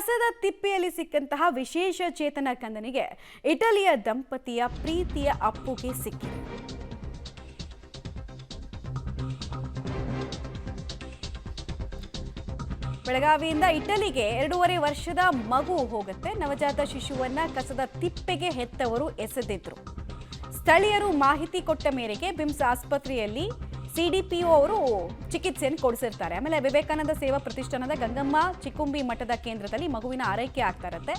ಕಸದ ತಿಪ್ಪೆಯಲ್ಲಿ ಸಿಕ್ಕಂತಹ ವಿಶೇಷ ಚೇತನ ಕಂದನಿಗೆ ಇಟಲಿಯ ದಂಪತಿಯ ಪ್ರೀತಿಯ ಅಪ್ಪುಗೆ ಸಿಕ್ಕಿದೆ. ಬೆಳಗಾವಿಯಿಂದ ಇಟಲಿಗೆ 2.5 ವರ್ಷದ ಮಗು ಹೋಗುತ್ತೆ. ನವಜಾತ ಶಿಶುವನ್ನ ಕಸದ ತಿಪ್ಪೆಗೆ ಹೆತ್ತವರು ಎಸೆದಿದ್ರು. ಸ್ಥಳೀಯರು ಮಾಹಿತಿ ಕೊಟ್ಟ ಮೇರೆಗೆ ಬಿಮ್ಸ್ ಆಸ್ಪತ್ರೆಯಲ್ಲಿ ಸಿಡಿಪಿಒ ಅವರು ಚಿಕಿತ್ಸೆಯನ್ನು ಕೊಡಿಸಿರ್ತಾರೆ. ಆಮೇಲೆ ವಿವೇಕಾನಂದ ಸೇವಾ ಪ್ರತಿಷ್ಠಾನದ ಗಂಗಮ್ಮ ಚಿಕ್ಕುಂಬಿ ಮಠದ ಕೇಂದ್ರದಲ್ಲಿ ಮಗುವಿನ ಆರೈಕೆ ಆಗ್ತಾ ಇರುತ್ತೆ.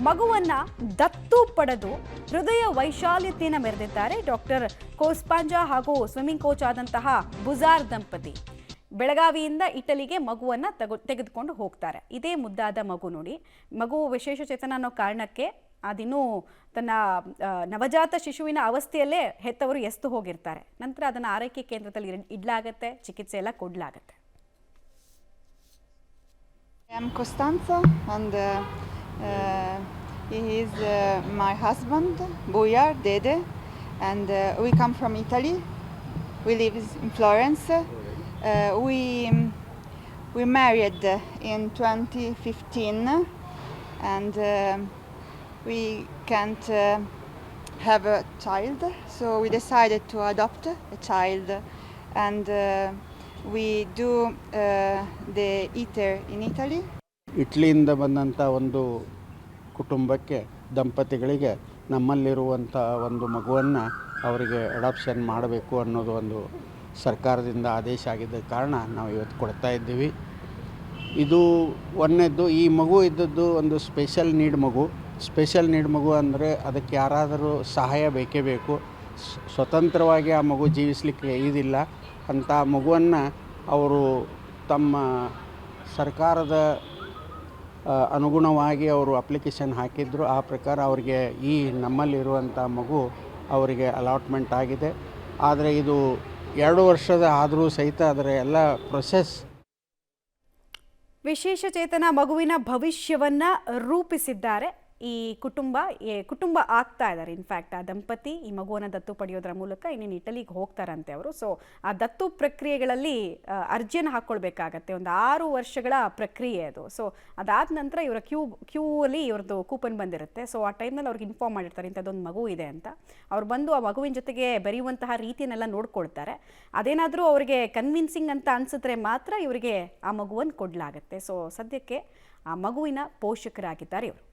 ಮಗುವನ್ನ ದತ್ತು ಪಡೆದು ಹೃದಯ ವೈಶಾಲ್ಯತೆಯನ್ನು ಮೆರೆದಿದ್ದಾರೆ ಡಾಕ್ಟರ್ ಕೋಸ್ಪಾಂಜಾ ಹಾಗೂ ಸ್ವಿಮ್ಮಿಂಗ್ ಕೋಚ್ ಆದಂತಹ ಬುಜಾರ್ ದಂಪತಿ. ಬೆಳಗಾವಿಯಿಂದ ಇಟಲಿಗೆ ಮಗುವನ್ನ ತೆಗೆದುಕೊಂಡು ಹೋಗ್ತಾರೆ. ಇದೇ ಮುದ್ದಾದ ಮಗು ನೋಡಿ. ಮಗು ವಿಶೇಷ ಚೇತನ ಅನ್ನೋ ಕಾರಣಕ್ಕೆ ಅದಿನ್ನೂ ತನ್ನ ನವಜಾತ ಶಿಶುವಿನ ಅವಸ್ಥೆಯಲ್ಲೇ ಹೆತ್ತವರು ಎಸ್ತು ಹೋಗಿರ್ತಾರೆ. ನಂತರ ಅದನ್ನು ಆರೈಕೆ ಕೇಂದ್ರದಲ್ಲಿ ಇಡಲಾಗತ್ತೆ, ಚಿಕಿತ್ಸೆ ಎಲ್ಲ ಕೊಡಲಾಗತ್ತೆ. I am Costanza and he is my husband, Bujar Dede, and we come from Italy. We live in Florence. We married in 2015 and we can't have a child, so we decided to adopt a child, and we do the ITER in Italy. ಇಟ್ಲಿಯಿಂದ ಬಂದಂಥ ಒಂದು ಕುಟುಂಬಕ್ಕೆ ದಂಪತಿಗಳಿಗೆ ನಮ್ಮಲ್ಲಿರುವಂಥ ಒಂದು ಮಗುವನ್ನು ಅವರಿಗೆ adoption ಮಾಡಬೇಕು ಅನ್ನೋದು ಒಂದು ಸರ್ಕಾರದಿಂದ ಆದೇಶ ಆಗಿದ್ದ ಕಾರಣ ನಾವು ಇವತ್ತು ಕೊಡ್ತಾ ಇದ್ದೀವಿ. ಇದು ಒಂದನೇದ್ದು, ಈ ಮಗು ಇದ್ದದ್ದು ಒಂದು ಸ್ಪೆಷಲ್ ನೀಡ್ ಮಗು ಅಂದರೆ ಅದಕ್ಕೆ ಯಾರಾದರೂ ಸಹಾಯ ಬೇಕೇ ಬೇಕು. ಸ್ವತಂತ್ರವಾಗಿ ಆ ಮಗು ಜೀವಿಸಲಿಕ್ಕೆ ಇದಿಲ್ಲ. ಅಂಥ ಮಗುವನ್ನು ಅವರು ತಮ್ಮ ಸರ್ಕಾರದ ಅನುಗುಣವಾಗಿ ಅವರು ಅಪ್ಲಿಕೇಶನ್ ಹಾಕಿದ್ರು. ಆ ಪ್ರಕಾರ ಅವರಿಗೆ ಈ ನಮ್ಮಲ್ಲಿರುವಂಥ ಮಗು ಅವರಿಗೆ ಅಲಾಟ್ಮೆಂಟ್ ಆಗಿದೆ. ಆದರೆ ಇದು 2 ವರ್ಷದ ಆದರೂ ಸಹಿತ ಅದರ ಎಲ್ಲ ಪ್ರೊಸೆಸ್. ವಿಶೇಷ ಚೇತನ ಮಗುವಿನ ಭವಿಷ್ಯವನ್ನ ರೂಪಿಸಿದ್ದಾರೆ. ಈ ಕುಟುಂಬ ಆಗ್ತಾ ಇದ್ದಾರೆ. ಇನ್ಫ್ಯಾಕ್ಟ್ ಆ ದಂಪತಿ ಈ ಮಗುವನ್ನು ದತ್ತು ಪಡೆಯೋದ್ರ ಮೂಲಕ ಇನ್ನೇನು ಇಟಲಿಗೆ ಹೋಗ್ತಾರಂತೆ ಅವರು. ಸೊ ಆ ದತ್ತು ಪ್ರಕ್ರಿಯೆಗಳಲ್ಲಿ ಅರ್ಜಿಯನ್ನು ಹಾಕ್ಕೊಳ್ಬೇಕಾಗತ್ತೆ. ಒಂದು 6 ವರ್ಷಗಳ ಪ್ರಕ್ರಿಯೆ ಅದು. ಸೊ ಅದಾದ ನಂತರ ಇವರ ಕ್ಯೂ ಅಲ್ಲಿ ಇವ್ರದ್ದು ಕೂಪನ್ ಬಂದಿರುತ್ತೆ. ಸೊ ಆ ಟೈಮ್ನಲ್ಲಿ ಅವ್ರಿಗೆ ಇನ್ಫಾರ್ಮ್ ಮಾಡಿರ್ತಾರೆ ಇಂಥದ್ದೊಂದು ಮಗು ಇದೆ ಅಂತ. ಅವ್ರು ಬಂದು ಆ ಮಗುವಿನ ಜೊತೆಗೆ ಬೆರೆಯುವಂತಹ ರೀತಿಯನ್ನೆಲ್ಲ ನೋಡ್ಕೊಳ್ತಾರೆ. ಅದೇನಾದರೂ ಅವರಿಗೆ ಕನ್ವಿನ್ಸಿಂಗ್ ಅಂತ ಅನಿಸಿದ್ರೆ ಮಾತ್ರ ಇವರಿಗೆ ಆ ಮಗುವನ್ನು ಕೊಡಲಾಗತ್ತೆ. ಸೊ ಸದ್ಯಕ್ಕೆ ಆ ಮಗುವಿನ ಪೋಷಕರಾಗಿದ್ದಾರೆ ಇವರು.